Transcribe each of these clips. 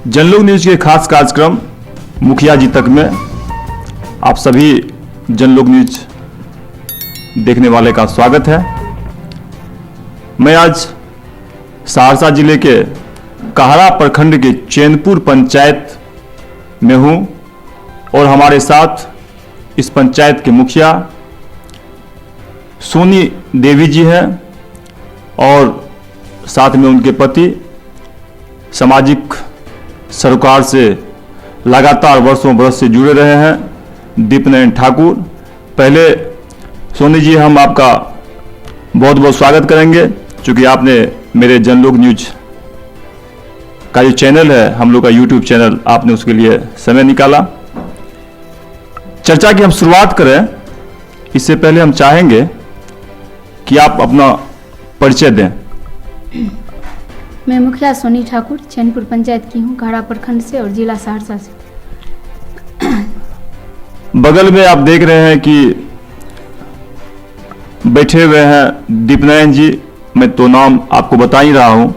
जनलोक news के खास कार्यक्रम मुखिया जी तक में आप सभी जनलोक न्यूज देखने वाले का स्वागत है। मैं आज सहरसा जिले के कहरा प्रखंड के चैनपुर पंचायत में हूं और हमारे साथ इस पंचायत के मुखिया सोनी देवी जी हैं और साथ में उनके पति सामाजिक सरोकार से लगातार वर्षों बरस से जुड़े रहे हैं दीपनारायण ठाकुर। पहले सोनी जी हम आपका बहुत बहुत स्वागत करेंगे क्योंकि आपने मेरे जनलोक न्यूज का जो चैनल है, हम लोग का यूट्यूब चैनल, आपने उसके लिए समय निकाला। चर्चा की हम शुरुआत करें इससे पहले हम चाहेंगे कि आप अपना परिचय दें। मैं मुखिया सोनी ठाकुर चैनपुर पंचायत की हूँ, कहरा प्रखंड से और जिला सहरसा से। बगल में आप देख रहे हैं कि बैठे हुए हैं दीपनारायण जी। मैं तो नाम आपको बता ही रहा हूं,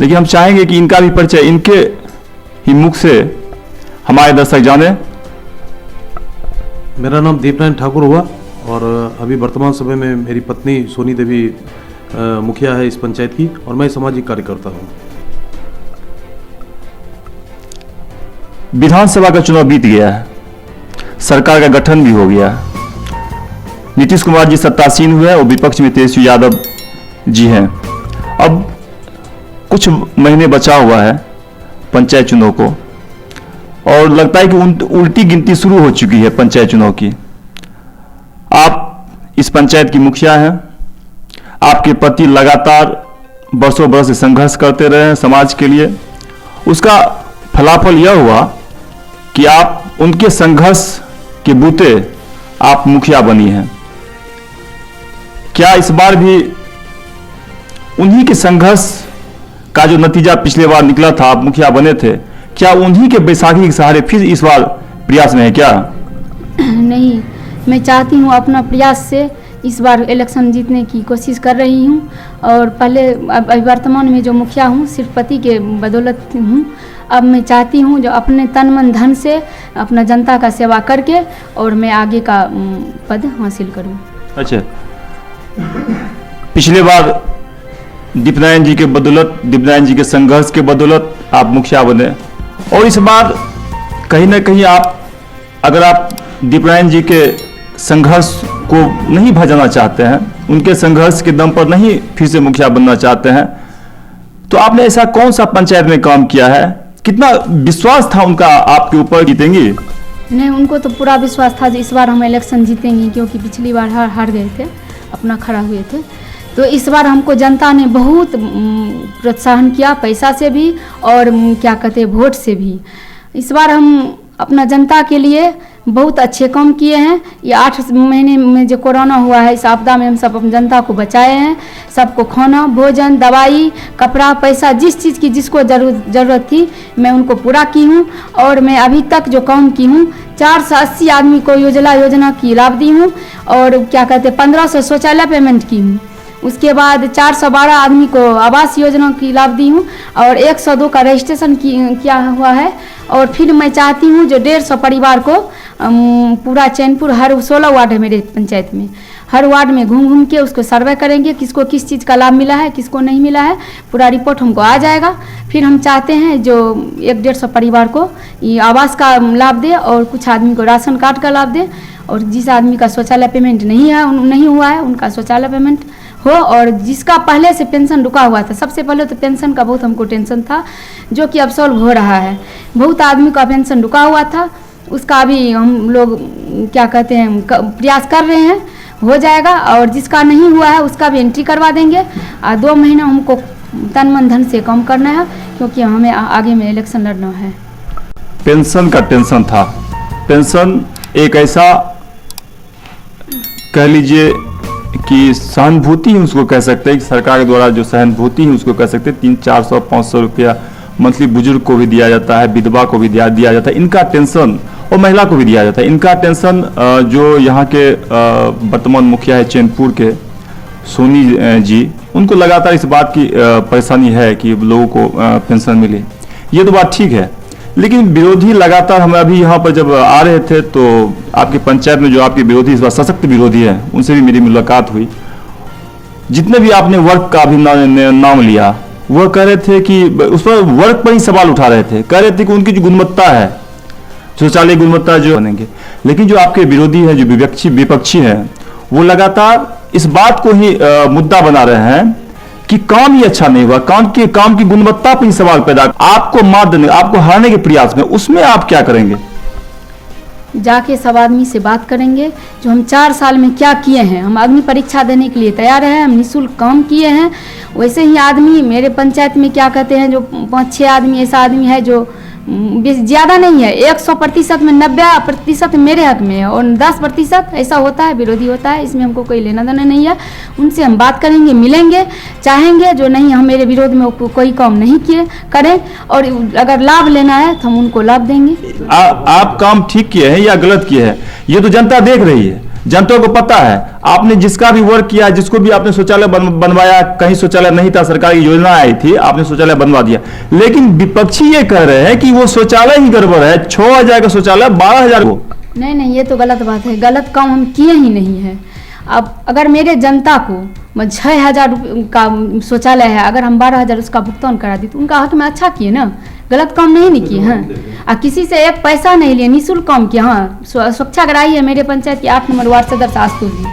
लेकिन हम चाहेंगे कि इनका भी परिचय इनके ही मुख से हमारे दर्शक जाने। मेरा नाम दीपनारायण ठाकुर हुआ और अभी वर्तमान समय में मेरी पत्नी सोनी देवी मुखिया है इस पंचायत की और मैं सामाजिक कार्यकर्ता हूँ। विधानसभा का चुनाव बीत गया है, सरकार का गठन भी हो गया है, नीतीश कुमार जी सत्तासीन हुए और विपक्ष में तेजस्वी यादव जी हैं। अब कुछ महीने बचा हुआ है पंचायत चुनाव को और लगता है कि उल्टी गिनती शुरू हो चुकी है पंचायत चुनाव की। आप इस पंचायत की मुखिया हैं, आपके पति लगातार बरसों बरस से संघर्ष करते रहे हैं समाज के लिए। उसका फलाफल यह हुआ कि आप उनके संघर्ष के बूते आप मुखिया बनी हैं। क्या इस बार भी उन्हीं के संघर्ष का जो नतीजा पिछले बार निकला था, आप मुखिया बने थे, क्या उन्हीं के बैसाखी के सहारे फिर इस बार प्रयास में है क्या? नहीं, मैं चाहती हूँ अपना प्रयास से इस बार इलेक्शन जीतने की कोशिश कर रही हूँ और पहले वर्तमान में जो मुखिया हूँ सिर्फ पति के बदौलत हूँ। अब मैं चाहती हूँ जो अपने तन मन धन से अपना जनता का सेवा करके और मैं आगे का पद हासिल करूँ। अच्छा, पिछले बार दीपनारायण जी के बदौलत, दीपनारायण जी के संघर्ष के बदौलत आप मुखिया बने और इस बार कहीं ना कहीं आप, अगर आप दीपनारायण जी के संघर्ष को नहीं भजाना चाहते हैं, उनके संघर्ष के दम पर नहीं फिर से मुखिया बनना चाहते हैं, तो आपने ऐसा कौन सा पंचायत में काम किया है? कितना विश्वास था उनका आपके ऊपर जीतेंगी? नहीं, उनको तो पूरा विश्वास था इस बार हम इलेक्शन जीतेंगे, क्योंकि पिछली बार हार गए थे, अपना खड़ा हुए थे। तो इस बार हमको जनता ने बहुत प्रोत्साहन किया, पैसा से भी और क्या कहते हैं वोट से भी। इस बार हम अपना जनता के लिए बहुत अच्छे काम किए हैं। ये 8 महीने में जो कोरोना हुआ है, इस आपदा में हम सब अपनी जनता को बचाए हैं। सबको खाना, भोजन, दवाई, कपड़ा, पैसा, जिस चीज़ की जिसको ज़रूरत थी मैं उनको पूरा की हूँ। और मैं अभी तक जो काम की हूँ 480 आदमी को योजना की लाभ दी हूँ और क्या कहते हैं 1500 शौचालय पेमेंट की हूँ। उसके बाद 412 आदमी को आवास योजना की लाभ दी हूँ और 102 का रजिस्ट्रेशन किया हुआ है। और फिर मैं चाहती हूँ जो 150 परिवार को पूरा चैनपुर, हर 16 वार्ड है मेरे पंचायत में, हर वार्ड में घूम के उसको सर्वे करेंगे, किसको किस चीज़ का लाभ मिला है, किसको नहीं मिला है, पूरा रिपोर्ट हमको आ जाएगा। फिर हम चाहते हैं जो 150 परिवार को ये आवास का लाभ दे और कुछ आदमी को राशन कार्ड का लाभ दे और जिस आदमी का शौचालय पेमेंट नहीं हुआ है उनका शौचालय पेमेंट हो। और जिसका पहले से पेंशन रुका हुआ था, सबसे पहले तो पेंशन का बहुत हमको टेंशन था, जो कि अब सॉल्व हो रहा है। बहुत आदमी का पेंशन रुका हुआ था, उसका भी हम लोग क्या कहते हैं प्रयास कर रहे हैं, हो जाएगा। और जिसका नहीं हुआ है उसका भी एंट्री करवा देंगे। 2 महीना हमको तन मन धन से काम करना है, क्योंकि हमें आगे में इलेक्शन लड़ना है। पेंशन का टेंशन था। पेंशन एक ऐसा कह लीजिए कि सहानुभूति ही उसको कह सकते हैं, कि सरकार के द्वारा जो सहानुभूति ही उसको कह सकते हैं। 300-400-500 रुपया मंथली बुजुर्ग को भी दिया जाता है, विधवा को भी दिया जाता है। इनका टेंशन और महिला को भी दिया जाता है। इनका टेंशन जो यहाँ के वर्तमान मुखिया है चैनपुर के सोनी जी, उनको लगातार इस बात की परेशानी है कि लोगों को पेंशन मिले। ये तो बात ठीक है, लेकिन विरोधी लगातार हम अभी यहाँ पर जब आ रहे थे तो आपकी पंचायत में जो आपके विरोधी इस बार सशक्त विरोधी है उनसे भी मेरी मुलाकात हुई। जितने भी आपने वर्क का अभी नाम लिया, वह कह रहे थे कि उस पर वर्क पर ही सवाल उठा रहे थे, कह रहे थे कि उनकी जो गुणवत्ता है, शौचालय गुणवत्ता जो बनेंगे। लेकिन जो आपके विरोधी है, जो विपक्षी है, वो लगातार इस बात को ही मुद्दा बना रहे हैं कि काम ही अच्छा नहीं हुआ, काम की गुणवत्ता पर ही सवाल पैदा, आपको मात देने, आपको हारने के प्रयास में, उसमें आप क्या करेंगे? जाके सब आदमी से बात करेंगे, जो हम 4 साल में क्या किए हैं। हम अग्नि परीक्षा देने के लिए तैयार हैं, हम निःशुल्क काम किए हैं। वैसे ही आदमी मेरे पंचायत में क्या कहते हैं, जो 5-6 आदमी ऐसा आदमी है जो ज़्यादा नहीं है, 100% में 90% मेरे हक में है और 10% ऐसा होता है विरोधी होता है। इसमें हमको कोई लेना देना नहीं है। उनसे हम बात करेंगे, मिलेंगे, चाहेंगे जो नहीं हम मेरे विरोध में कोई काम नहीं किए करें, और अगर लाभ लेना है तो हम उनको लाभ देंगे। आप काम ठीक किए हैं या गलत किए हैं, ये तो जनता देख रही है, जनता को पता है। आपने जिसका भी वर्क किया, जिसको भी आपने शौचालय बनवाया, कहीं शौचालय नहीं था, सरकार की योजना आई थी, आपने शौचालय बनवा दिया। लेकिन विपक्षी ये कह रहे हैं कि वो शौचालय ही गड़बड़ है, 6,000 का शौचालय 12,000 को। नहीं, ये तो गलत बात है। गलत काम हम किए ही नहीं है। अब अगर मेरे जनता को 6,000 का शौचालय है, अगर हम 12,000 उसका भुगतान करा दी तो उनका हक में अच्छा किए ना, गलत काम नहीं किए हैं। किसी से एक पैसा नहीं लिए, निःशुल्क काम किया। हाँ, स्वच्छाग्राही है मेरे पंचायत के 8 नंबर वार्ड सदस्य आशुतोष जी,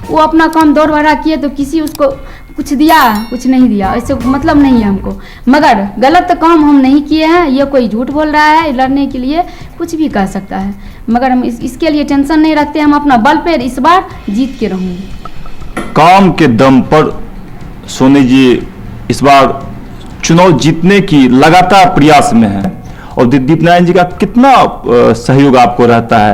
वो अपना काम दौड़ भरा किए, तो किसी उसको कुछ दिया, कुछ नहीं दिया, ऐसे मतलब नहीं है हमको। मगर गलत काम हम नहीं किए हैं। ये कोई झूठ बोल रहा है लड़ने के लिए, कुछ भी कह सकता है, मगर हम इसके लिए टेंशन नहीं रखते। हम अपना बल पे इस बार जीत के रहूँगे। काम के दम पर सोनी जी इस बार चुनाव जीतने की लगातार प्रयास में है, और दीपनारायण जी का कितना सहयोग आपको रहता है,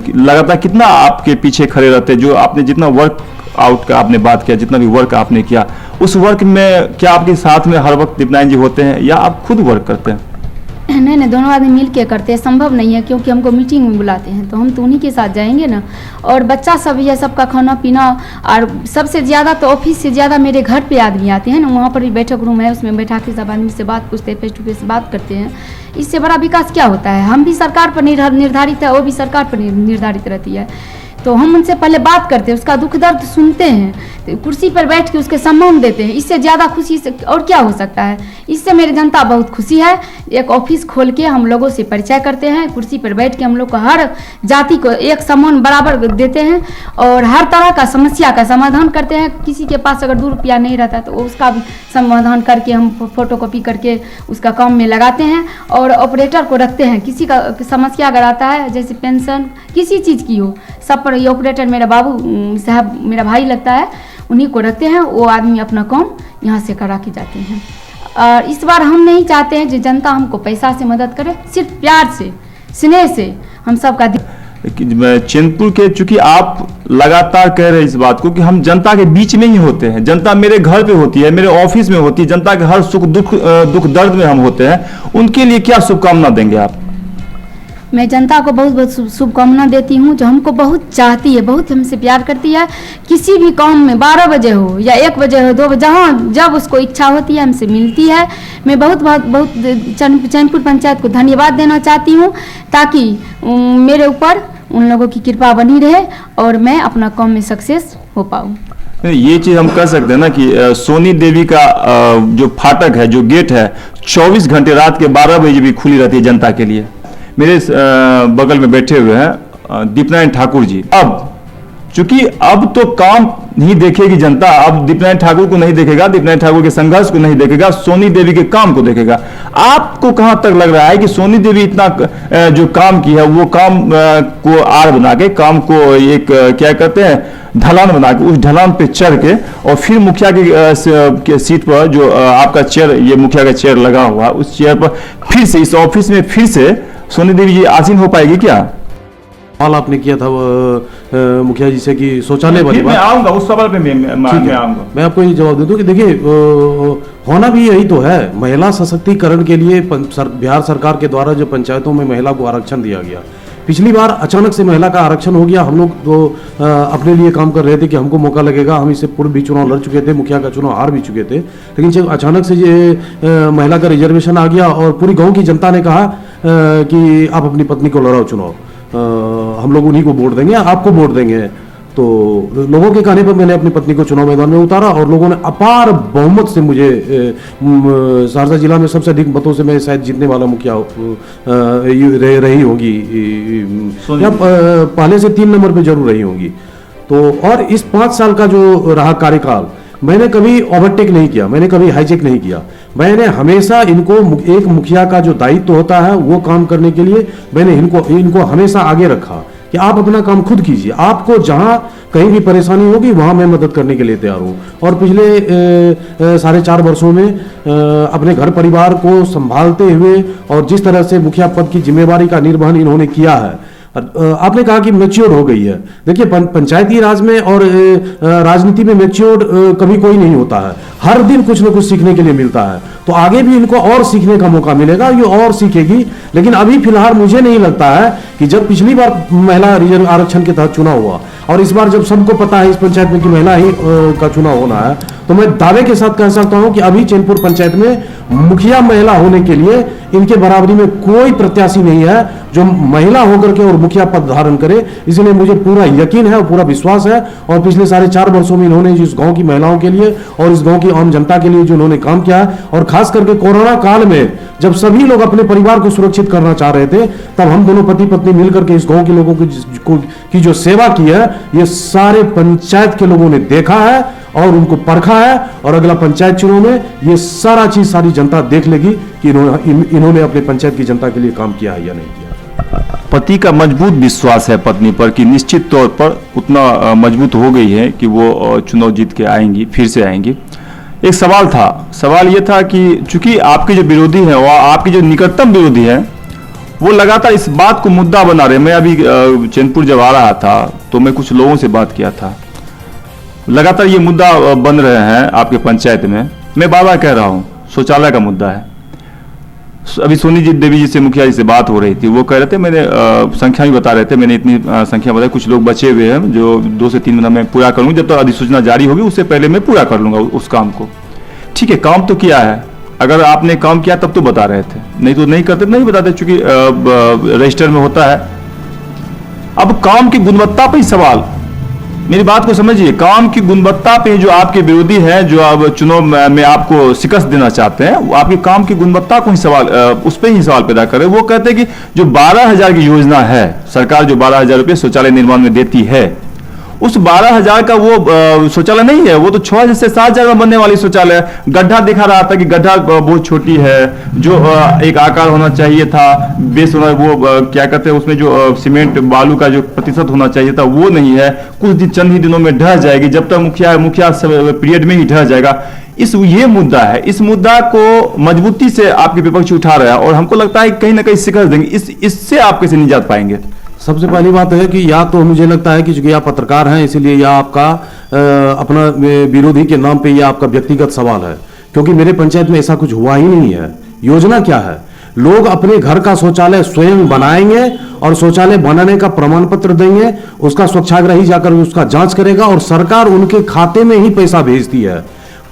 लगातार कितना आपके पीछे खड़े रहते हैं? जो आपने जितना वर्क आउट का आपने बात किया, जितना भी वर्क आपने किया, उस वर्क में क्या आपके साथ में हर वक्त दीपनारायण जी होते हैं या आप खुद वर्क करते हैं? नहीं, दोनों आदमी मिल के करते हैं। संभव नहीं है क्योंकि हमको मीटिंग में बुलाते हैं, तो हम तो उन्हीं के साथ जाएंगे ना। और बच्चा सब है, सबका खाना पीना, और सबसे ज़्यादा तो ऑफिस से ज़्यादा मेरे घर पे आदमी आते हैं ना, वहाँ पर भी बैठक रूम है, उसमें बैठा के सब आदमी से बात पूछते हैं, फेस टू फेस बात करते हैं। इससे बड़ा विकास क्या होता है? हम भी सरकार पर निर्धारित है, वो भी सरकार पर निर्धारित रहती है, तो हम उनसे पहले बात करते हैं, उसका दुख दर्द सुनते हैं, तो कुर्सी पर बैठ के उसके सम्मान देते हैं। इससे ज़्यादा खुशी से और क्या हो सकता है? इससे मेरी जनता बहुत खुशी है। एक ऑफिस खोल के हम लोगों से परिचय करते हैं, कुर्सी पर बैठ के हम लोग को हर जाति को एक सम्मान बराबर देते हैं, और हर तरह का समस्या का समाधान करते हैं। किसी के पास अगर 2 रुपया नहीं रहता तो उसका भी समाधान करके हम फोटोकॉपी करके उसका काम में लगाते हैं, और ऑपरेटर को रखते हैं। किसी का समस्या अगर आता है, जैसे पेंशन किसी चीज़ की हो, सब पर ये ऑपरेटर मेरा बाबू साहब, मेरा भाई लगता है, उन्हीं को रखते हैं। वो आदमी अपना काम यहाँ से करा के जाते हैं। और इस बार हम नहीं चाहते हैं कि जनता हमको पैसा से मदद करे, सिर्फ प्यार से, स्नेह से हम सबका। चैनपुर के, चूंकि आप लगातार कह रहे हैं इस बात को कि हम जनता के बीच में ही होते हैं, जनता मेरे घर पे होती है, मेरे ऑफिस में होती है, जनता के हर सुख दुख दर्द में हम होते हैं, उनके लिए क्या शुभकामना देंगे आप? मैं जनता को बहुत बहुत शुभकामना देती हूँ, जो हमको बहुत चाहती है, बहुत हमसे प्यार करती है। किसी भी काम में 12 बजे हो या 1 बजे हो, 2 बजे, जहाँ जब उसको इच्छा होती है हमसे मिलती है। मैं बहुत चैनपुर पंचायत को धन्यवाद देना चाहती हूँ, ताकि मेरे ऊपर उन लोगों की कृपा बनी रहे और मैं अपना काम में सक्सेस हो पाऊँ। ये चीज़ हम कह सकते हैं ना कि सोनी देवी का जो फाटक है, जो गेट है, 24 घंटे रात के 12 बजे भी खुली रहती है जनता के लिए। मेरे बगल में बैठे हुए हैं दीपनारायण ठाकुर जी। अब चूंकि अब तो काम नहीं देखेगी जनता, अब दीपनारायण ठाकुर को नहीं देखेगा, दीपनारायण ठाकुर के संघर्ष को नहीं देखेगा, सोनी देवी के काम को देखेगा। आपको कहां तक लग रहा है कि सोनी देवी इतना जो काम की है, वो काम को आड़ बना के, काम को एक क्या कहते हैं, ढलान बना के, उस ढलान पे चढ़ के, और फिर मुखिया के सीट पर जो आपका चेयर, ये मुखिया का चेयर लगा हुआ, उस चेयर पर फिर से, इस ऑफिस में फिर से सोनी देवी जी आसीन हो पाएगी क्या? सवाल आपने किया था मुखिया जी से कि शौचालय वाली बात, मैं आऊंगा उस सवाल पे, मैं आऊंगा। मैं आपको ये जवाब दे दूं कि देखिए, होना भी यही तो है। महिला सशक्तिकरण के लिए बिहार सरकार के द्वारा जो पंचायतों में महिला को आरक्षण दिया गया, पिछली बार अचानक से महिला का आरक्षण हो गया। हम लोग तो अपने लिए काम कर रहे थे कि हमको मौका लगेगा, हम इससे पूर्व भी चुनाव लड़ चुके थे, मुखिया का चुनाव हार भी चुके थे, लेकिन जब अचानक से ये महिला का रिजर्वेशन आ गया और पूरी गांव की जनता ने कहा कि आप अपनी पत्नी को लड़ाओ चुनाव, हम लोग उन्हीं को वोट देंगे, आपको वोट देंगे। तो लोगों के कहने पर मैंने अपनी पत्नी को चुनाव मैदान में उतारा और लोगों ने अपार बहुमत से मुझे सहरसा जिला में सबसे अधिक मतों से मैं शायद जीतने वाला मुखिया रही होगी, या पहले से 3 नंबर पे जरूर रही होंगी। तो और इस 5 साल का जो रहा कार्यकाल, मैंने कभी ओवरटेक नहीं किया, मैंने कभी हाईजेक नहीं किया। मैंने हमेशा इनको, एक मुखिया का जो दायित्व होता है वो काम करने के लिए मैंने इनको हमेशा आगे रखा कि आप अपना काम खुद कीजिए, आपको जहां कहीं भी परेशानी होगी वहां मैं मदद करने के लिए तैयार हूं। और पिछले 4.5 वर्षों में अपने घर परिवार को संभालते हुए और जिस तरह से मुखिया पद की जिम्मेवारी का निर्वहन इन्होंने किया है, आपने कहा कि मैच्योर हो गई है। देखिए, पंचायती राज में और राजनीति में मैच्योर कभी कोई नहीं होता है, हर दिन कुछ न कुछ सीखने के लिए मिलता है। तो आगे भी इनको और सीखने का मौका मिलेगा, ये और सीखेगी। लेकिन अभी फिलहाल मुझे नहीं लगता है कि जब पिछली बार महिला रिजर्व आरक्षण के तहत चुनाव हुआ और इस बार जब सबको पता है इस पंचायत में कि महिला ही का चुनाव होना है, तो मैं दावे के साथ कह सकता हूं कि अभी चैनपुर पंचायत में मुखिया महिला होने के लिए इनके बराबरी में कोई प्रत्याशी नहीं है जो महिला होकर के और मुखिया पद धारण करे। इसलिए मुझे पूरा यकीन है और पूरा विश्वास है। और पिछले 4.5 वर्षों में इन्होंने इस गांव की महिलाओं के लिए और इस गांव की आम जनता के लिए जो इन्होंने काम किया है, और खास करके कोरोना काल में जब सभी लोग अपने परिवार को सुरक्षित करना चाह रहे थे, तब हम दोनों पति पत्नी मिलकर के इस गांव के लोगों की जो सेवा की है, ये सारे पंचायत के लोगों ने देखा है और उनको परखा है। और अगला पंचायत चुनाव में ये सारा चीज सारी जनता देख लेगी कि इन्होंने अपने पंचायत की जनता के लिए काम किया है या नहीं किया। पति का मजबूत विश्वास है पत्नी पर कि निश्चित तौर पर उतना मजबूत हो गई है कि वो चुनाव जीत के आएंगी, फिर से आएंगी। एक सवाल ये था कि चूंकि आपके जो विरोधी हैं और आपके जो निकटतम विरोधी हैं वो लगातार इस बात को मुद्दा बना रहे। मैं अभी चैनपुर जब आ रहा था तो मैं कुछ लोगों से बात किया था, लगातार ये मुद्दा बन रहे हैं आपके पंचायत में। मैं बार-बार कह रहा हूँ, शौचालय का मुद्दा है। अभी सोनी जी देवी जी से, मुखिया जी से बात हो रही थी, वो कह रहे थे, मैंने संख्या भी बता रहे थे, मैंने इतनी संख्या बताई, कुछ लोग बचे हुए हैं जो 2 से 3 महीना में पूरा करूँगा, जब तक अधिसूचना जारी होगी उससे पहले मैं पूरा कर लूँगा उस काम को। ठीक है, काम तो किया है, अगर आपने काम किया तब तो बता रहे थे, नहीं तो नहीं करते, नहीं बताते, चूंकि रजिस्टर में होता है। अब काम की गुणवत्ता पर ही सवाल, मेरी बात को समझिए, काम की गुणवत्ता पे जो आपके विरोधी हैं, जो अब चुनाव में आपको शिकस्त देना चाहते हैं, वो आपके काम की गुणवत्ता को ही सवाल, उस पर ही सवाल पैदा कर रहे हैं। वो कहते हैं कि जो 12,000 की योजना है, सरकार जो 12,000 रुपये शौचालय निर्माण में देती है, उस 12,000 का वो शौचालय नहीं है, वो तो 6,000 से 7,000 में बनने वाली शौचालय है। गड्ढा दिखा रहा था कि गड्ढा बहुत छोटी है, जो एक आकार होना चाहिए था, बेस होना, वो क्या कहते हैं उसमें जो सीमेंट बालू का जो प्रतिशत होना चाहिए था वो नहीं है। कुछ दिन, चंद ही दिनों में ढह जाएगी, जब तक मुखिया पीरियड में ही ढह जाएगा। ये मुद्दा है, इस मुद्दा को मजबूती से आपके विपक्ष उठा रहा है और हमको लगता है कहीं ना कहीं शिकस्त देंगे। इससे आप कैसे निजात पाएंगे? सबसे पहली बात है कि या तो मुझे लगता है कि चूंकि आप पत्रकार हैं इसीलिए या आपका अपना विरोधी के नाम पे यह आपका व्यक्तिगत सवाल है, क्योंकि मेरे पंचायत में ऐसा कुछ हुआ ही नहीं है। योजना क्या है? लोग अपने घर का शौचालय स्वयं बनाएंगे और शौचालय बनाने का प्रमाण पत्र देंगे, उसका स्वच्छाग्रही जाकर उसका जांच करेगा और सरकार उनके खाते में ही पैसा भेजती है।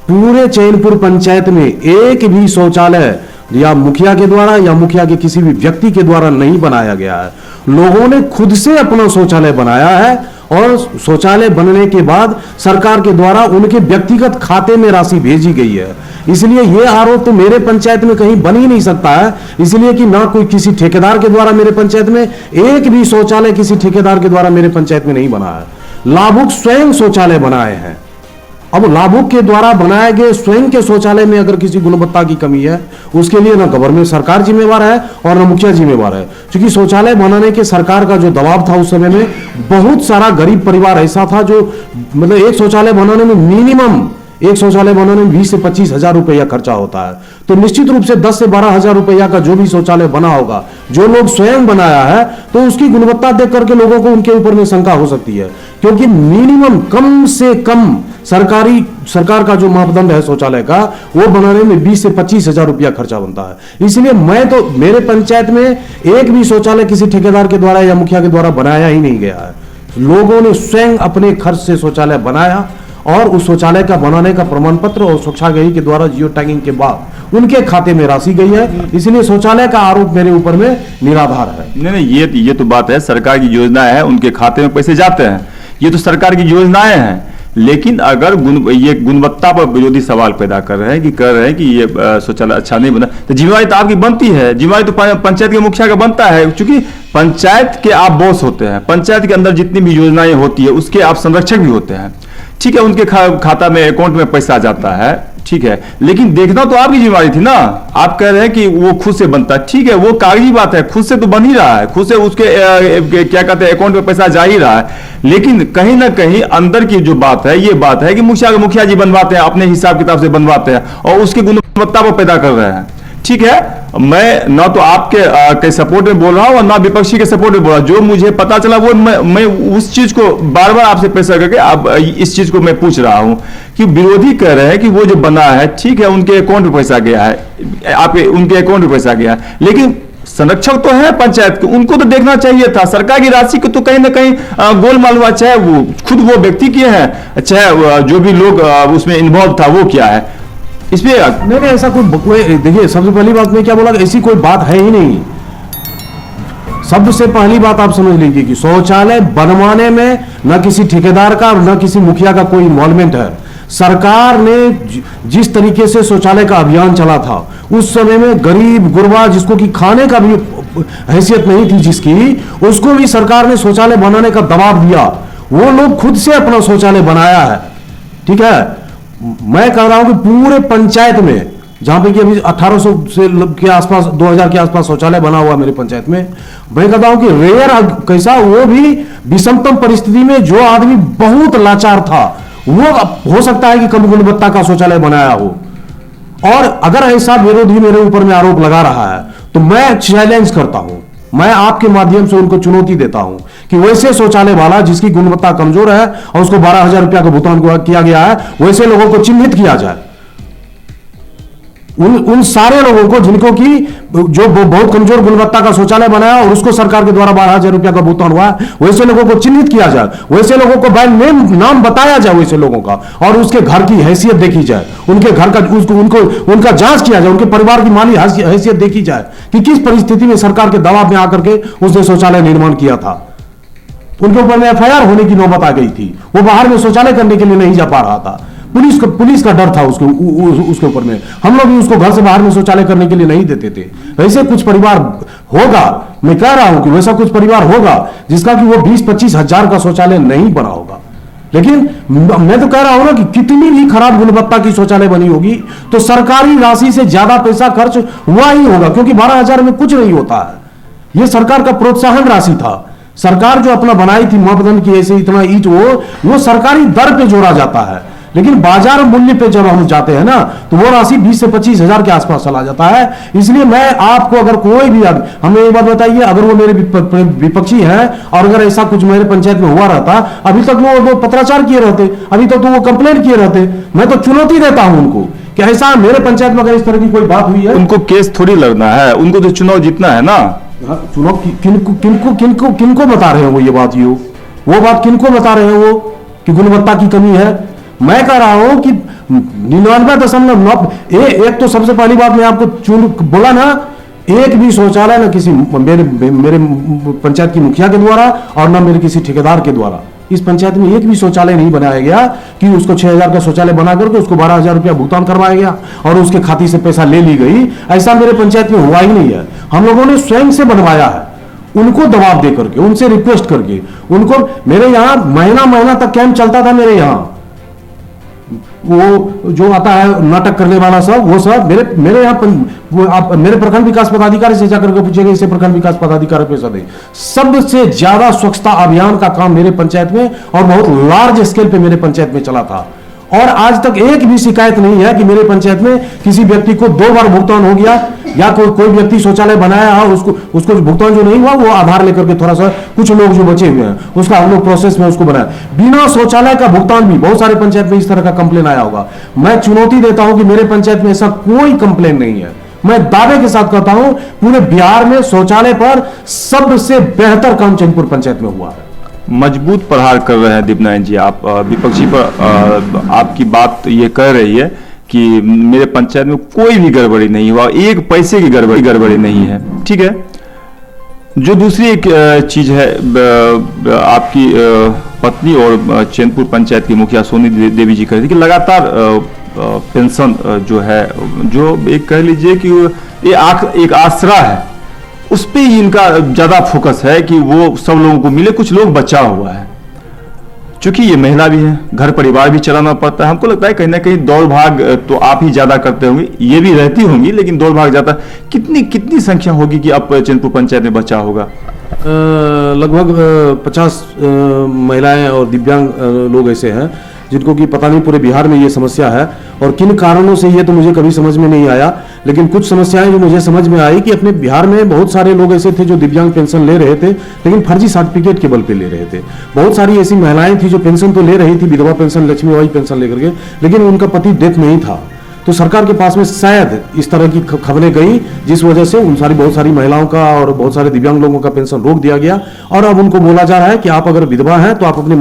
पूरे चैनपुर पंचायत में एक भी शौचालय या मुखिया के द्वारा या मुखिया के किसी भी व्यक्ति के द्वारा नहीं बनाया गया है। लोगों ने खुद से अपना शौचालय बनाया है और शौचालय बनने के बाद सरकार के द्वारा उनके व्यक्तिगत खाते में राशि भेजी गई है। इसलिए यह आरोप तो मेरे पंचायत में कहीं बन ही नहीं सकता है, इसलिए कि ना कोई किसी ठेकेदार के द्वारा मेरे पंचायत में एक भी शौचालय किसी ठेकेदार के द्वारा मेरे पंचायत में नहीं बना है। लाभुक स्वयं शौचालय बनाए हैं। अब लाभुक के द्वारा बनाए गए स्वयं के शौचालय में अगर किसी गुणवत्ता की कमी है, उसके लिए ना गवर्नमेंट सरकार जिम्मेवार है और ना मुखिया जिम्मेवार है। क्योंकि शौचालय बनाने के सरकार का जो दबाव था उस समय में, बहुत सारा गरीब परिवार ऐसा था जो मतलब एक शौचालय बनाने में मिनिमम, एक शौचालय बनाने में 20 से 25 हजार रुपया खर्चा होता है। तो निश्चित रूप से 10 से 12 हजार रुपया का जो भी शौचालय बना होगा, जो लोग स्वयं बनाया है, तो उसकी गुणवत्ता देख करके लोगों को उनके ऊपर में शंका हो सकती है। क्योंकि मिनिमम कम से कम सरकार का जो मापदंड है शौचालय का, वो बनाने में 20 से 25 हजार रुपया खर्चा बनता है। इसलिए मैं तो, मेरे पंचायत में एक भी शौचालय किसी ठेकेदार के द्वारा या मुखिया के द्वारा बनाया ही नहीं गया है। लोगों ने स्वयं अपने खर्च से शौचालय बनाया और उस शौचालय का बनाने का प्रमाण पत्र और स्वच्छाग्रही के द्वारा जियो टैगिंग के बाद उनके खाते में राशि गई है। इसलिए शौचालय का आरोप मेरे ऊपर में निराधार है। नहीं, ये तो बात है, सरकार की योजना है, उनके खाते में पैसे जाते हैं, ये तो सरकार की योजनाएं हैं। लेकिन अगर ये गुणवत्ता पर विरोधी सवाल पैदा कर रहे हैं कि ये शौचालय अच्छा नहीं बना, तो जिम्मेवारी तो आपकी बनती है, जिम्मेवारी तो पंचायत के मुखिया का बनता है, क्योंकि पंचायत के आप बॉस होते हैं, पंचायत के अंदर जितनी भी योजनाएं होती है उसके आप संरक्षक भी होते हैं। ठीक है, उनके खाता में, अकाउंट में पैसा जाता है, ठीक है, लेकिन देखना तो आपकी जिम्मेवारी थी ना। आप कह रहे हैं कि वो खुद से बनता है, ठीक है, वो कागजी बात है, खुद से तो बन ही रहा है, खुद से उसके क्या कहते हैं अकाउंट में पैसा जा ही रहा है। लेकिन कहीं ना कहीं अंदर की जो बात है, ये बात है कि मुखिया जी बनवाते हैं, अपने हिसाब किताब से बनवाते हैं और उसकी गुणवत्ता को पैदा कर रहे हैं। ठीक है, मैं ना तो आपके के सपोर्ट में बोल रहा हूं और ना विपक्षी के सपोर्ट में बोल रहा हूं। जो मुझे पता चला वो मैं उस चीज को बार बार आपसे प्रेशर करके अब इस चीज को मैं पूछ रहा हूं कि विरोधी कह रहे हैं कि वो जो बना है, ठीक है, उनके अकाउंट में पैसा गया है, आपके उनके अकाउंट में पैसा गया है, लेकिन संरक्षक तो है पंचायत के, उनको तो देखना चाहिए था। सरकार की राशि को तो कहीं ना कहीं गोलमाल हुआ, चाहे वो खुद वो व्यक्ति किए हैं, चाहे जो भी लोग उसमें इन्वॉल्व था वो क्या है, इसमें नहीं, ऐसा कोई देखिए, सबसे पहली बात मैं क्या बोला, ऐसी कोई बात है ही नहीं। सबसे पहली बात आप समझ लीजिए कि शौचालय बनवाने में न किसी ठेकेदार का और न किसी मुखिया का कोई इन्वॉल्वमेंट है। सरकार ने जिस तरीके से शौचालय का अभियान चला था, उस समय में गरीब गुरबा, जिसको कि खाने का भी हैसियत नहीं थी जिसकी, उसको भी सरकार ने शौचालय बनाने का दबाव दिया। वो लोग खुद से अपना शौचालय बनाया है। ठीक है, मैं कह रहा हूं कि पूरे पंचायत में, जहां पे कि अभी 1800 से के आसपास, 2000 के आसपास शौचालय बना हुआ मेरे पंचायत में, मैं कहता हूं कि रेयर कैसा, वो भी विषमतम परिस्थिति में जो आदमी बहुत लाचार था, वो हो सकता है कि कम गुणवत्ता का शौचालय बनाया हो। और अगर ऐसा विरोधी मेरे ऊपर में आरोप लगा रहा है तो मैं चैलेंज करता हूं, मैं आपके माध्यम से उनको चुनौती देता हूं कि वैसे शौचालय वाला जिसकी गुणवत्ता कमजोर है और उसको 12,000 रुपया का भुगतान किया गया है, वैसे लोगों को चिन्हित किया जाए। उन सारे लोगों को जिनको की जो बहुत कमजोर गुणवत्ता का शौचालय बनाया और उसको सरकार के द्वारा 12,000 रुपया का भुगतान हुआ है, वैसे लोगों को चिन्हित किया जाए, वैसे लोगों को बाय नेम नाम बताया जाए वैसे लोगों का, और उसके घर की हैसियत देखी जाए, उनके घर का उनका जांच किया जाए, उनके परिवार की माली हैसियत देखी जाए कि किस परिस्थिति में सरकार के दबाव में आकर के उसने शौचालय निर्माण किया था। उनके ऊपर में FIR होने की नौबत आ गई थी, वो बाहर में शौचालय करने के लिए नहीं जा पा रहा था, पुलिस का डर था उसके ऊपर में, हम लोग भी उसको घर से बाहर में शौचालय करने के लिए नहीं देते थे। वैसे कुछ परिवार होगा, मैं कह रहा हूं कि वैसा कुछ परिवार होगा जिसका कि वो 20-25 हजार का शौचालय नहीं बना होगा। लेकिन मैं तो कह रहा हूं ना कि कितनी भी खराब गुणवत्ता की शौचालय बनी होगी तो सरकारी राशि से ज्यादा पैसा खर्च हुआ ही होगा, क्योंकि 12,000 में कुछ नहीं होता है। यह सरकार का प्रोत्साहन राशि था। सरकार जो अपना बनाई थी मापदंड की, ऐसे इतना ईंट वो सरकारी दर पे जोड़ा जाता है, लेकिन बाजार मूल्य पे जब हम जाते हैं ना तो वो राशि 20 से 25 हजार के आसपास चला जाता है। इसलिए मैं आपको, अगर कोई भी हमें एक बात बताइए, अगर वो मेरे विपक्षी हैं और अगर ऐसा कुछ मेरे पंचायत में हुआ रहता, अभी तक वो पत्राचार किए रहते, अभी तक तो वो कंप्लेंट किए रहते। मैं तो चुनौती देता हूं उनको कि ऐसा मेरे पंचायत में अगर इस तरह की कोई बात हुई है, उनको केस थोड़ी लगना है, उनको तो चुनाव जीतना है ना। चुनाव किनको बता रहे हैं वो ये बात, वो बात किनको बता रहे हैं वो कि गुणवत्ता की कमी है। मैं कह रहा हूं कि 99.9, एक तो सबसे पहली बात मैं आपको बोला ना, एक भी शौचालय ना किसी मेरे पंचायत की मुखिया के द्वारा और ना मेरे किसी ठेकेदार के द्वारा इस पंचायत में एक भी शौचालय नहीं बनाया गया कि उसको 6,000 का शौचालय बना करके उसको 12,000 रुपया भुगतान करवाया गया और उसके खाते से पैसा ले ली गई। ऐसा मेरे पंचायत में हुआ ही नहीं है। हम लोगों ने स्वयं से बनवाया है, उनको दबाव दे करके, उनसे रिक्वेस्ट करके। उनको मेरे यहाँ महीना तक कैंप चलता था। मेरे यहाँ वो जो आता है नाटक करने वाला सब, वो सब मेरे यहाँ आप मेरे प्रखंड विकास पदाधिकारी से जाकर के पूछेंगे, इसे प्रखंड विकास पदाधिकारी पैसा दे। सबसे ज्यादा स्वच्छता अभियान का काम मेरे पंचायत में और बहुत लार्ज स्केल पे मेरे पंचायत में चला था। और आज तक एक भी शिकायत नहीं है कि मेरे पंचायत में किसी व्यक्ति को 2 बार भुगतान हो गया, या कोई व्यक्ति शौचालय बनाया है, उसको भुगतान जो नहीं हुआ वो आधार लेकर के थोड़ा सा कुछ लोग जो बचे हुए हैं उसका हम लोग प्रोसेस में उसको बनाया, बिना शौचालय का भुगतान भी बहुत सारे पंचायत में इस तरह का कंप्लेन आया होगा। मैं चुनौती देता हूं कि मेरे पंचायत में ऐसा कोई कंप्लेन नहीं है। मैं दावे के साथ कहता हूं पूरे बिहार में शौचालय पर सबसे बेहतर काम चैनपुर पंचायत में हुआ है। मजबूत प्रहार कर रहे हैं दीपनारायण जी, आप विपक्षी पर आपकी बात ये कह रही है कि मेरे पंचायत में कोई भी गड़बड़ी नहीं हुआ, एक पैसे की गड़बड़ी नहीं है। ठीक है, जो दूसरी एक चीज है, आपकी पत्नी और चैनपुर पंचायत की मुखिया सोनी देवी जी कह रही थी कि लगातार पेंशन जो है, जो एक कह लीजिए कि ये एक आसरा है, उस पे ही इनका ज्यादा फोकस है कि वो सब लोगों को मिले, कुछ लोग बचा हुआ है। क्योंकि ये महिला भी है, घर परिवार भी चलाना पड़ता है, हमको लगता है कहीं ना कहीं दौड़ भाग तो आप ही ज्यादा करते होंगे, ये भी रहती होंगी, लेकिन दौड़ भाग ज्यादा कितनी संख्या होगी कि अब चैनपुर पंचायत में बचा होगा? लगभग 50 महिलाएं और दिव्यांग लोग ऐसे हैं जिनको कि पता नहीं पूरे बिहार में ये समस्या है, और किन कारणों से ये तो मुझे कभी समझ में नहीं आया, लेकिन कुछ समस्याएं जो मुझे समझ में आई कि अपने बिहार में बहुत सारे लोग ऐसे थे जो दिव्यांग पेंशन ले रहे थे, लेकिन फर्जी सर्टिफिकेट के बल पे ले रहे थे। बहुत सारी ऐसी महिलाएं थी जो पेंशन तो ले रही थी, विधवा पेंशन, लक्ष्मीबाई पेंशन लेकर के, लेकिन उनका पति डेथ नहीं था। तो सरकार के पास में शायद इस तरह की खबरें गई, जिस वजह से उन बहुत सारी महिलाओं का और बहुत सारे दिव्यांग लोगों का पेंशन रोक दिया गया, और अब उनको बोला जा रहा है कि आप अगर विधवा हैं तो आप अपने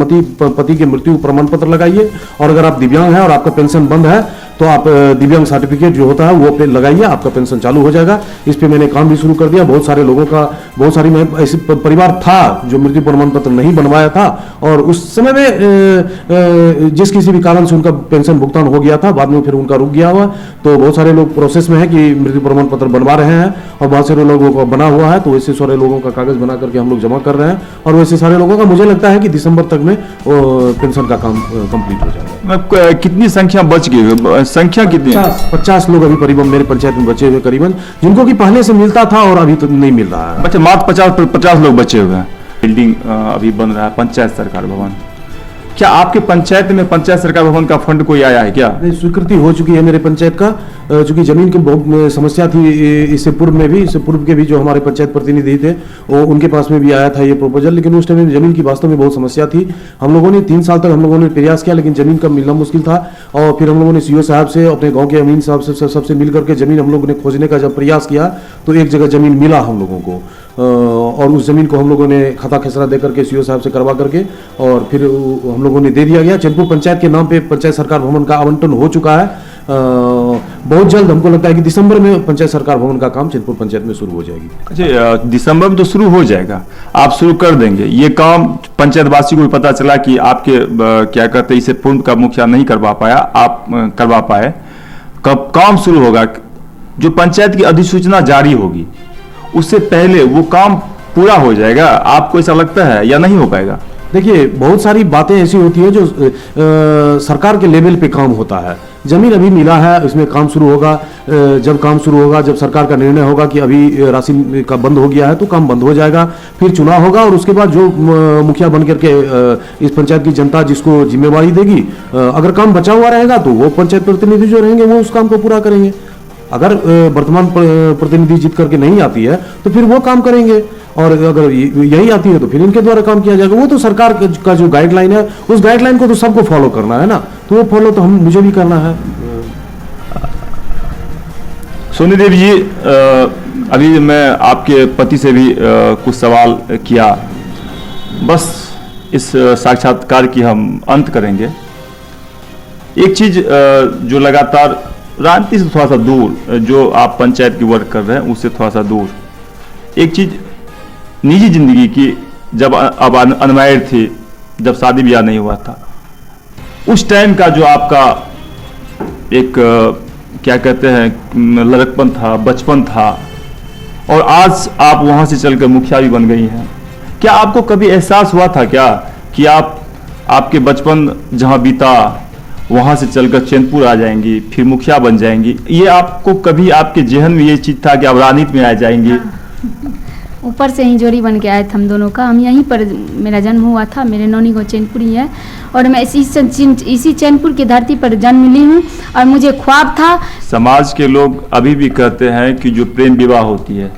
पति के मृत्यु प्रमाण पत्र लगाइए, और अगर आप दिव्यांग हैं और आपका पेंशन बंद है तो आप दिव्यांग सर्टिफिकेट जो होता है वो पे लगाइए, आपका पेंशन चालू हो जाएगा। इस पे मैंने काम भी शुरू कर दिया। बहुत सारे लोगों का, बहुत सारी ऐसे परिवार था जो मृत्यु प्रमाण पत्र नहीं बनवाया था, और उस समय में जिस किसी भी कारण से उनका पेंशन भुगतान हो गया था, बाद में फिर उनका रुक गया हुआ। तो बहुत सारे लोग प्रोसेस में है कि मृत्यु प्रमाण पत्र बनवा रहे हैं, और बहुत सारे लोगों का बना हुआ है, तो वैसे सारे लोगों का कागज बना करके हम लोग जमा कर रहे हैं, और वैसे सारे लोगों का मुझे लगता है कि दिसंबर तक में पेंशन का काम कंप्लीट हो जाएगा। कितनी संख्या बच गई? संख्या कितनी? 50 लोग अभी करीबन मेरे पंचायत में बचे हुए करीबन, जिनको कि पहले से मिलता था और अभी तो नहीं मिल रहा है। अच्छा, मात्र 50 लोग बचे हुए हैं। बिल्डिंग अभी बन रहा है, पंचायत सरकार भवन। क्या आपके पंचायत में पंचायत सरकार भवन का फंड कोई आया है क्या? स्वीकृति हो चुकी है मेरे पंचायत का, चूंकि जमीन की बहुत समस्या थी इससे पूर्व में भी, इससे पूर्व के भी जो हमारे पंचायत प्रतिनिधि थे वो उनके पास में भी आया था ये प्रपोजल, लेकिन उस टाइम जमीन की वास्तव में बहुत समस्या थी। हम लोगों ने 3 साल तक हम लोगों ने प्रयास किया, लेकिन जमीन का मिलना मुश्किल था, और फिर हम लोगों ने सीओ साहब से, अपने गाँव के अमीन साहब से, सबसे मिल करके जमीन हम लोगों ने खोजने का जब प्रयास किया तो एक जगह जमीन मिला हम लोगों को, और उस जमीन को हम लोगों ने खाता खसरा दे करके सीओ साहब से करवा करके और फिर हम लोगों ने दे दिया गया। चैनपुर पंचायत के नाम पे पंचायत सरकार भवन का आवंटन हो चुका है। बहुत जल्द हमको लगता है कि दिसंबर में पंचायत सरकार भवन का काम चैनपुर पंचायत में शुरू हो जाएगी। अच्छा, दिसंबर में तो शुरू हो जाएगा, आप शुरू कर देंगे ये काम। पंचायत वासी को भी पता चला कि आपके क्या कहते हैं, इसे पूर्ण का मुखिया नहीं करवा पाया, आप करवा पाए। कब काम शुरू होगा? जो पंचायत की अधिसूचना जारी होगी उससे पहले वो काम पूरा हो जाएगा, आपको ऐसा लगता है, या नहीं हो पाएगा? देखिए, बहुत सारी बातें ऐसी होती है जो सरकार के लेवल पे काम होता है। जमीन अभी मिला है, इसमें काम शुरू होगा। जब काम शुरू होगा, जब सरकार का निर्णय होगा कि अभी राशि का बंद हो गया है, तो काम बंद हो जाएगा, फिर चुनाव होगा, और उसके बाद जो मुखिया बन करके इस पंचायत की जनता जिसको जिम्मेवारी देगी, अगर काम बचा हुआ रहेगा तो वो पंचायत प्रतिनिधि जो रहेंगे वो उस काम को पूरा करेंगे। अगर वर्तमान प्रतिनिधि जीत करके नहीं आती है तो फिर वो काम करेंगे, और अगर यही आती है तो फिर इनके द्वारा काम किया जाएगा। वो तो सरकार का जो गाइडलाइन है, उस गाइडलाइन को तो सबको फॉलो करना है ना, तो वो फॉलो तो मुझे भी करना है। सोनी देवी जी, अभी मैं आपके पति से भी कुछ सवाल किया, बस इस साक्षात्कार की हम अंत करेंगे। एक चीज जो लगातार राजनीति से थोड़ा सा दूर, जो आप पंचायत की वर्क कर रहे हैं उससे थोड़ा सा दूर, एक चीज निजी जिंदगी की, जब अब अनमैरिड थी, जब शादी ब्याह नहीं हुआ था, उस टाइम का जो आपका एक क्या कहते हैं लड़कपन था, बचपन था, और आज आप वहां से चलकर मुखिया भी बन गई हैं। क्या आपको कभी एहसास हुआ था क्या कि आपके बचपन जहां बीता वहां से चलकर चैनपुर आ जाएंगी, फिर मुखिया बन जाएंगी? ये आपको कभी आपके जहन में ये चीज था कि आप राजनीति में आ जाएंगी? ऊपर से ही जोड़ी बन के आए थे हम दोनों का। हम यहीं पर मेरा जन्म हुआ था, मेरे नौनी गाँव चैनपुरी है और मैं इसी चैनपुर की धरती पर जन्म ली हूँ। और मुझे ख्वाब था। समाज के लोग अभी भी कहते हैं कि जो प्रेम विवाह होती है,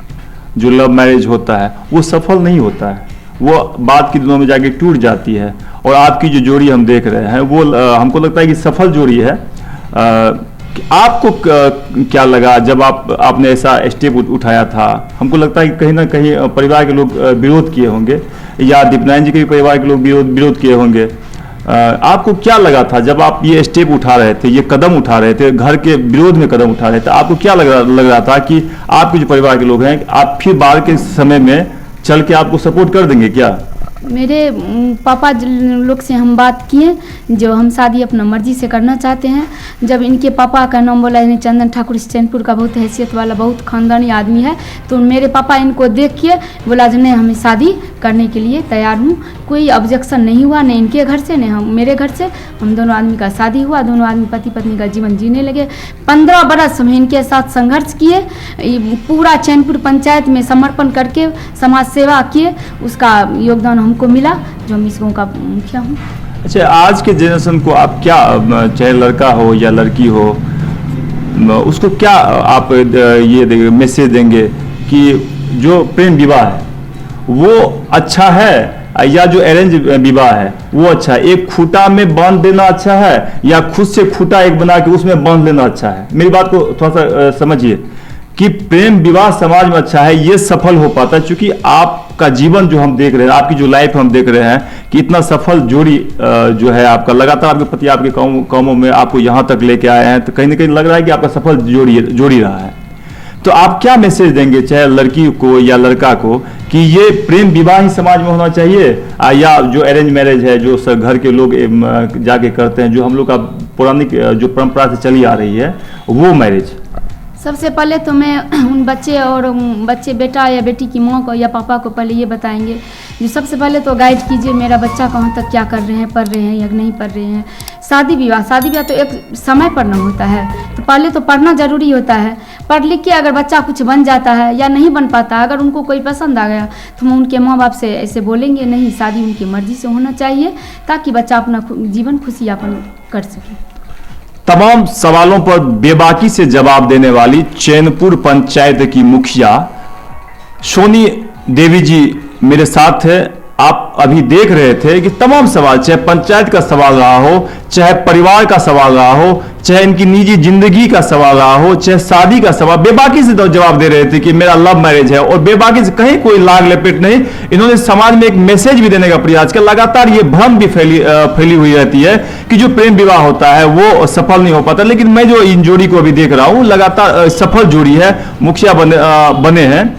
जो लव मैरिज होता है, वो सफल नहीं होता है, वो बाद के दिनों में जाके टूट जाती है। और आपकी जो जोड़ी हम देख रहे हैं वो हमको लगता है कि सफल जोड़ी है। आपको क्या लगा जब आपने ऐसा स्टेप उठाया था? हमको लगता है कि कहीं ना कहीं परिवार के लोग विरोध किए होंगे, या दीपनारायण जी के भी परिवार के लोग विरोध किए होंगे। आपको क्या लगा था जब आप ये स्टेप उठा रहे थे, ये कदम उठा रहे थे, घर के विरोध में कदम उठा रहे थे? आपको क्या लग रहा था कि आपके जो परिवार के लोग हैं, आप फिर बाद के समय में चल के आपको सपोर्ट कर देंगे क्या? मेरे पापा लोग से हम बात किए, जो हम शादी अपना मर्जी से करना चाहते हैं। जब इनके पापा का नाम बोला, इन्हें चंदन ठाकुर इस चैनपुर का बहुत हैसियत वाला, बहुत खानदानी आदमी है, तो मेरे पापा इनको देख के बोला जो नहीं, हमें शादी करने के लिए तैयार हूँ। कोई ऑब्जेक्शन नहीं हुआ, नहीं इनके घर से नहीं मेरे घर से। हम दोनों आदमी का शादी हुआ, दोनों आदमी पति पत्नी का जीवन जीने लगे। 15 बरस हम इनके साथ संघर्ष किए, पूरा चैनपुर पंचायत में समर्पण करके समाज सेवा किए, उसका योगदान हमको मिला, जो हम इस गाँव का मुखिया हूँ। अच्छा, आज के जनरेशन को आप क्या, चाहे लड़का हो या लड़की हो, उसको क्या आप ये मैसेज देंगे कि जो प्रेम विवाह है वो अच्छा है या जो अरेंज विवाह है वो अच्छा है? एक खूंटा में बांध देना अच्छा है या खुद से खूंटा एक बना के उसमें बांध लेना अच्छा है? मेरी बात को थोड़ा सा समझिए कि प्रेम विवाह समाज में अच्छा है, ये सफल हो पाता है। क्योंकि आपका जीवन जो हम देख रहे हैं, आपकी जो लाइफ हम देख रहे हैं कि इतना सफल जोड़ी जो है आपका, लगातार आपके पति आपके कामों में आपको यहाँ तक लेके आए हैं, तो कहीं ना कहीं लग रहा है कि आपका सफल जोड़ी रहा है। तो आप क्या मैसेज देंगे, चाहे लड़की को या लड़का को, कि ये प्रेम विवाह ही समाज में होना चाहिए या जो अरेंज मैरिज है, जो घर के लोग जाके करते हैं, जो हम लोग का पौराणिक जो परंपरा से चली आ रही है, वो मैरिज? सबसे पहले तो मैं उन बच्चे बेटा या बेटी की माँ को या पापा को पहले ये बताएंगे, जो सबसे पहले तो गाइड कीजिए मेरा बच्चा कहाँ तक क्या कर रहे हैं, पढ़ रहे हैं या नहीं पढ़ रहे हैं। शादी विवाह तो एक समय पढ़ना होता है, तो पहले तो पढ़ना जरूरी होता है। पढ़ लिख के अगर बच्चा कुछ बन जाता है या नहीं बन पाता, अगर उनको कोई पसंद आ गया, तो हम उनके माँ बाप से ऐसे बोलेंगे नहीं, शादी उनकी मर्जी से होना चाहिए, ताकि बच्चा अपना जीवन खुशी यापन कर सके। तमाम सवालों पर बेबाकी से जवाब देने वाली चैनपुर पंचायत की मुखिया सोनी देवी जी मेरे साथ है। आप अभी देख रहे थे कि तमाम सवाल, चाहे पंचायत का सवाल रहा हो, चाहे परिवार का सवाल रहा हो, चाहे इनकी निजी जिंदगी का सवाल रहा हो, चाहे शादी का सवाल, बेबाकी से तो जवाब दे रहे थे कि मेरा लव मैरिज है, और बेबाकी से कहीं कोई लाग लपेट नहीं। इन्होंने समाज में एक मैसेज भी देने का प्रयास किया। लगातार ये भ्रम भी फैली हुई रहती है कि जो प्रेम विवाह होता है वो सफल नहीं हो पाता, लेकिन मैं जो इन जोड़ी को अभी देख रहा हूँ, लगातार सफल जोड़ी है, मुखिया बने हैं।